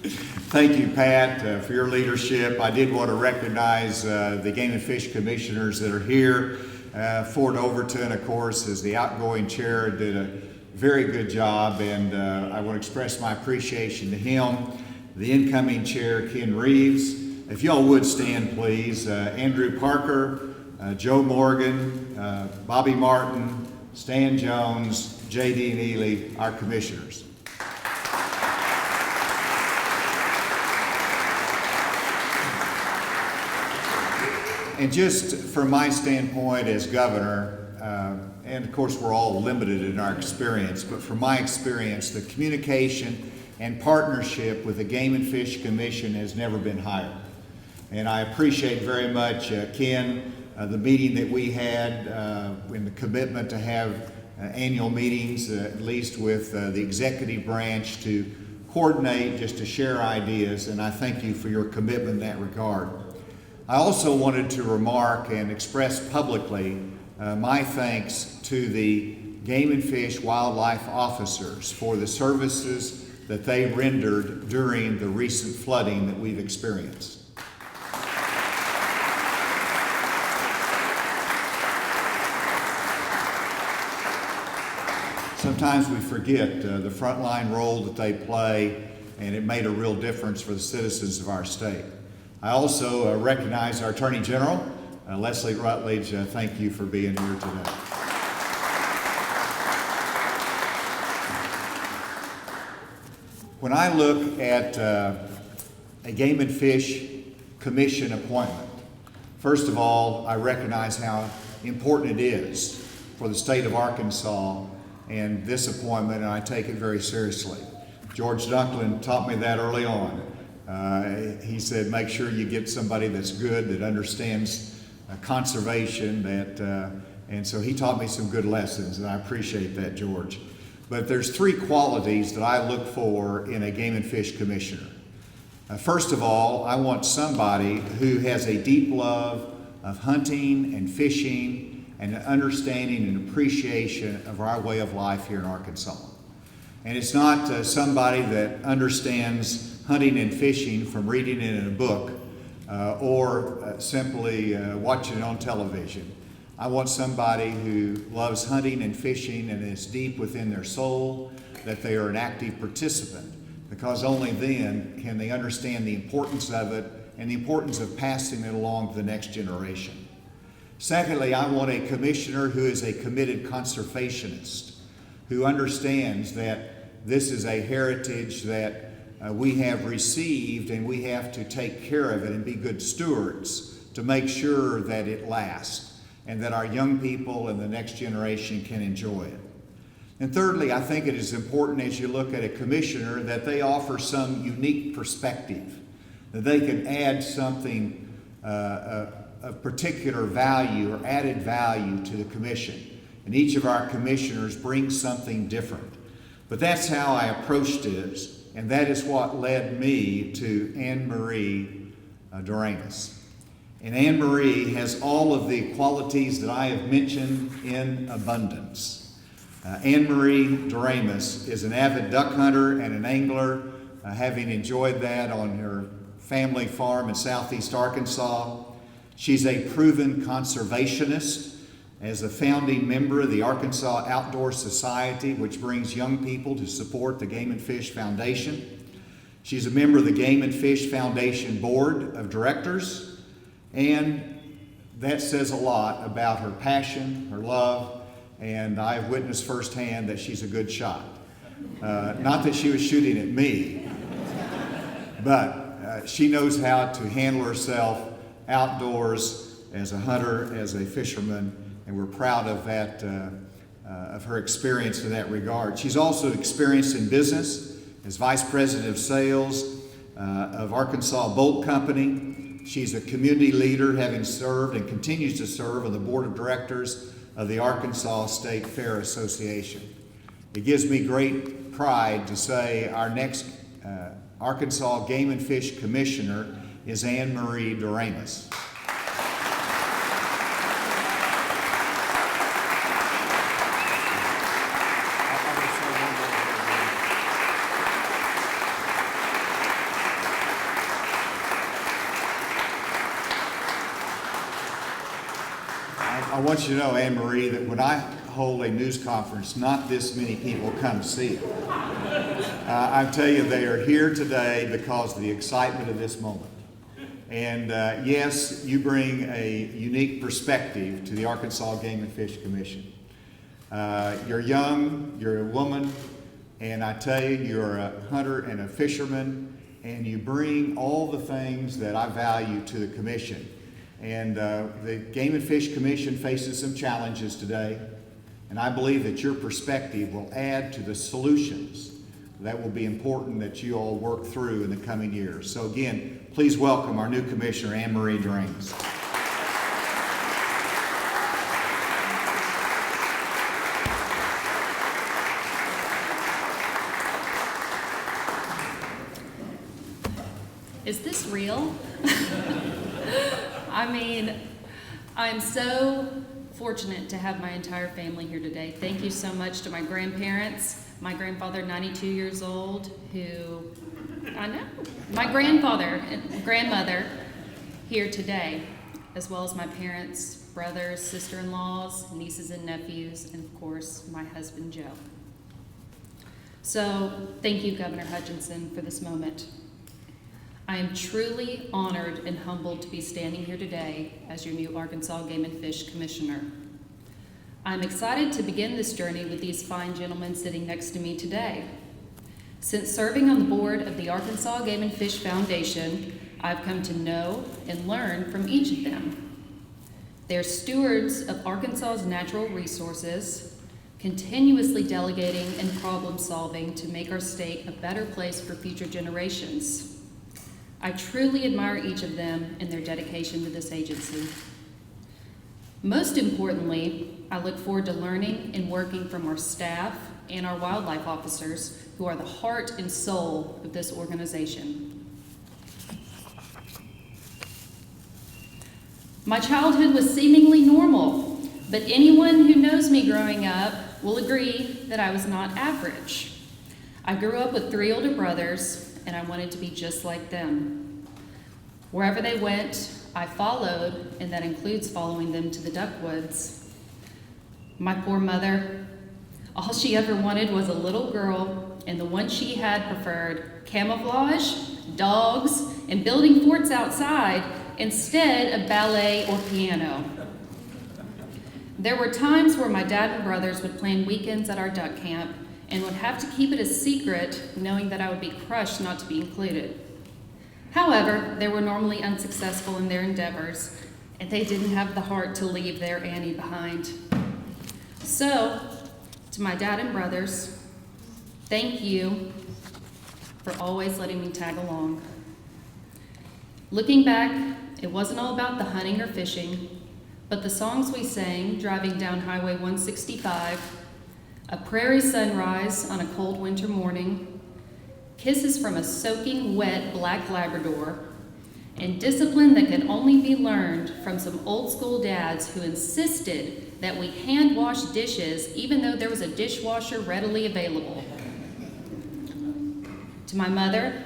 Thank you, Pat, for your leadership. I did want to recognize the Game and Fish Commissioners that are here. Ford Overton, of course, is the outgoing chair, did a very good job, and I want to express my appreciation to him. The incoming chair, Ken Reeves. If y'all would stand, please. Andrew Parker, Joe Morgan, Bobby Martin, Stan Jones, J.D. Neely, our commissioners. And just from my standpoint as governor, and of course we're all limited in our experience, but from my experience, the communication and partnership with the Game and Fish Commission has never been higher. And I appreciate very much, Ken, the meeting that we had and the commitment to have annual meetings, at least with the executive branch, to coordinate, just to share ideas, and I thank you for your commitment in that regard. I also wanted to remark and express publicly my thanks to the Game and Fish wildlife officers for the services that they rendered during the recent flooding that we've experienced. Sometimes we forget the frontline role that they play, and it made a real difference for the citizens of our state. I also recognize our Attorney General, Leslie Rutledge. Thank you for being here today. When I look at a Game and Fish Commission appointment, first of all, I recognize how important it is for the state of Arkansas and this appointment, and I take it very seriously. George Dunklin taught me that early on. He said, make sure you get somebody that's good, that understands conservation, and so he taught me some good lessons, and I appreciate that, George. But there's three qualities that I look for in a Game and Fish Commissioner. First of all, I want somebody who has a deep love of hunting and fishing and an understanding and appreciation of our way of life here in Arkansas. And it's not somebody that understands hunting and fishing from reading it in a book or simply watching it on television. I want somebody who loves hunting and fishing and is deep within their soul, that they are an active participant, because only then can they understand the importance of it and the importance of passing it along to the next generation. Secondly, I want a commissioner who is a committed conservationist, who understands that this is a heritage that we have received, and we have to take care of it and be good stewards to make sure that it lasts and that our young people and the next generation can enjoy it. And thirdly, I think it is important as you look at a commissioner that they offer some unique perspective, that they can add something of particular value or added value to the commission. And each of our commissioners brings something different. But that's how I approached it. And that is what led me to Marie Doramus. And Marie has all of the qualities that I have mentioned in abundance. Marie Doramus is an avid duck hunter and an angler, having enjoyed that on her family farm in southeast Arkansas. She's a proven conservationist as a founding member of the Arkansas Outdoor Society, which brings young people to support the Game and Fish Foundation. She's a member of the Game and Fish Foundation Board of Directors, and that says a lot about her passion, her love, and I've witnessed firsthand that she's a good shot. Not that she was shooting at me, but she knows how to handle herself outdoors as a hunter, as a fisherman, and we're proud of that, of her experience in that regard. She's also experienced in business as Vice President of Sales of Arkansas Bolt Company. She's a community leader, having served and continues to serve on the Board of Directors of the Arkansas State Fair Association. It gives me great pride to say our next Arkansas Game and Fish Commissioner is Marie Doramus. I want you to know, Anne Marie, that when I hold a news conference, not this many people come to see it. I tell you, they are here today because of the excitement of this moment. And yes, you bring a unique perspective to the Arkansas Game and Fish Commission. You're young, you're a woman, and I tell you, you're a hunter and a fisherman, and you bring all the things that I value to the commission. And the Game and Fish Commission faces some challenges today, and I believe that your perspective will add to the solutions that will be important that you all work through in the coming years. So again, please welcome our new commissioner, Anne Marie Doramus. Is this real? I mean, I'm so fortunate to have my entire family here today. Thank you so much to my grandparents. My grandfather, 92 years old, my grandfather and grandmother here today, as well as my parents, brothers, sister-in-laws, nieces and nephews, and of course, my husband, Joe. So, thank you, Governor Hutchinson, for this moment. I am truly honored and humbled to be standing here today as your new Arkansas Game and Fish Commissioner. I'm excited to begin this journey with these fine gentlemen sitting next to me today. Since serving on the board of the Arkansas Game and Fish Foundation, I've come to know and learn from each of them. They're stewards of Arkansas's natural resources, continuously delegating and problem solving to make our state a better place for future generations. I truly admire each of them and their dedication to this agency. Most importantly, I look forward to learning and working from our staff and our wildlife officers, who are the heart and soul of this organization. My childhood was seemingly normal, but anyone who knows me growing up will agree that I was not average. I grew up with 3 older brothers, and I wanted to be just like them. Wherever they went, I followed, and that includes following them to the duck woods. My poor mother, all she ever wanted was a little girl, and the one she had preferred camouflage, dogs, and building forts outside instead of ballet or piano. There were times where my dad and brothers would plan weekends at our duck camp and would have to keep it a secret, knowing that I would be crushed not to be included. However, they were normally unsuccessful in their endeavors, and they didn't have the heart to leave their Annie behind. So, to my dad and brothers, thank you for always letting me tag along. Looking back, it wasn't all about the hunting or fishing, but the songs we sang driving down Highway 165, a prairie sunrise on a cold winter morning, kisses from a soaking wet black Labrador, and discipline that could only be learned from some old school dads who insisted that we hand wash dishes even though there was a dishwasher readily available. To my mother,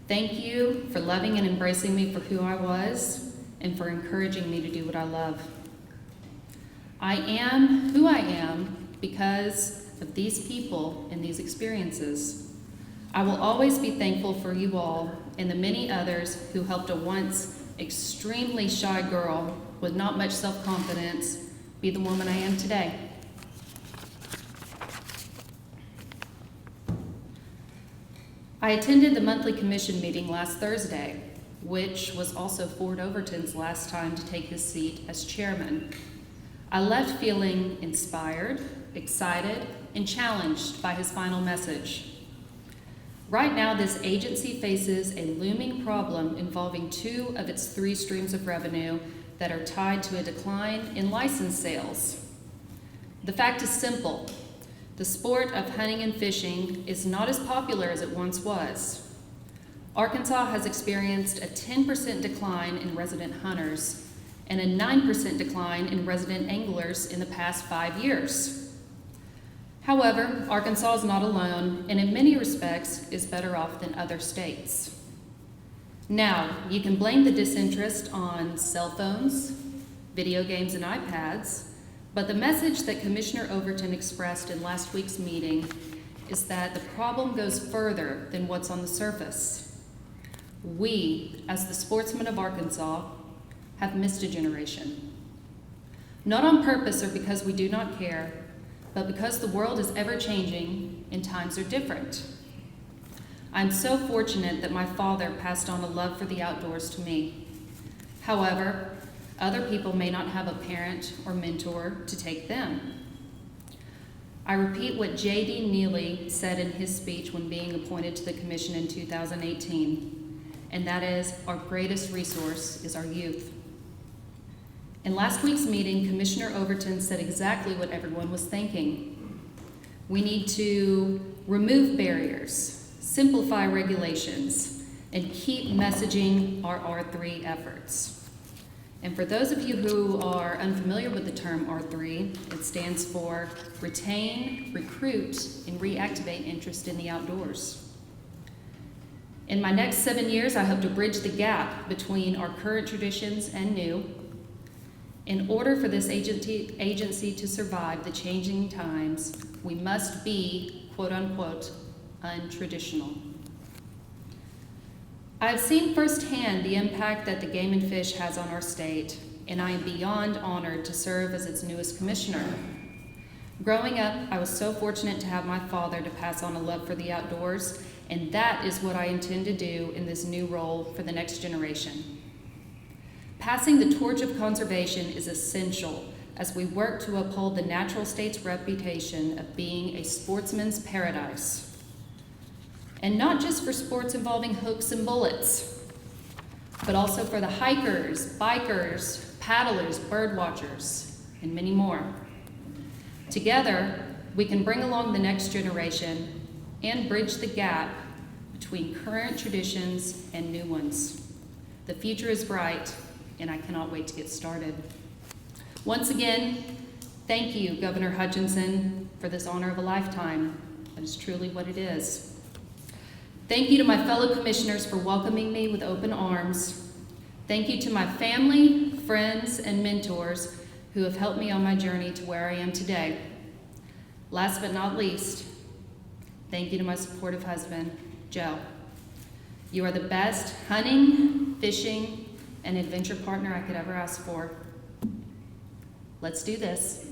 thank you for loving and embracing me for who I was and for encouraging me to do what I love. I am who I am because of these people and these experiences. I will always be thankful for you all and the many others who helped a once extremely shy girl with not much self-confidence be the woman I am today. I attended the monthly commission meeting last Thursday, which was also Ford Overton's last time to take his seat as chairman. I left feeling inspired, excited, and challenged by his final message. Right now, this agency faces a looming problem involving 2 of its 3 streams of revenue that are tied to a decline in license sales. The fact is simple. The sport of hunting and fishing is not as popular as it once was. Arkansas has experienced a 10% decline in resident hunters and a 9% decline in resident anglers in the past 5 years. However, Arkansas is not alone, and in many respects is better off than other states. Now, you can blame the disinterest on cell phones, video games, and iPads, But the message that Commissioner Overton expressed in last week's meeting is that the problem goes further than what's on the surface. We, as the sportsmen of Arkansas, have missed a generation. Not on purpose or because we do not care, but because the world is ever-changing and times are different. I'm so fortunate that my father passed on a love for the outdoors to me. However, other people may not have a parent or mentor to take them. I repeat what J.D. Neely said in his speech when being appointed to the commission in 2018, and that is, our greatest resource is our youth. In last week's meeting, Commissioner Overton said exactly what everyone was thinking. We need to remove barriers, simplify regulations, and keep messaging our R3 efforts. And for those of you who are unfamiliar with the term R3, it stands for Retain, Recruit, and Reactivate Interest in the Outdoors. In my next 7 years, I hope to bridge the gap between our current traditions and new. In order for this agency to survive the changing times, we must be, quote unquote, untraditional. I've seen firsthand the impact that the Game and Fish has on our state, and I am beyond honored to serve as its newest commissioner. Growing up, I was so fortunate to have my father to pass on a love for the outdoors, and that is what I intend to do in this new role for the next generation. Passing the torch of conservation is essential as we work to uphold the natural state's reputation of being a sportsman's paradise. And not just for sports involving hooks and bullets, but also for the hikers, bikers, paddlers, bird watchers, and many more. Together, we can bring along the next generation and bridge the gap between current traditions and new ones. The future is bright, and I cannot wait to get started. Once again, thank you, Governor Hutchinson, for this honor of a lifetime. That is truly what it is. Thank you to my fellow commissioners for welcoming me with open arms. Thank you to my family, friends, and mentors who have helped me on my journey to where I am today. Last but not least, thank you to my supportive husband, Joe. You are the best hunting, fishing, and adventure partner I could ever ask for. Let's do this.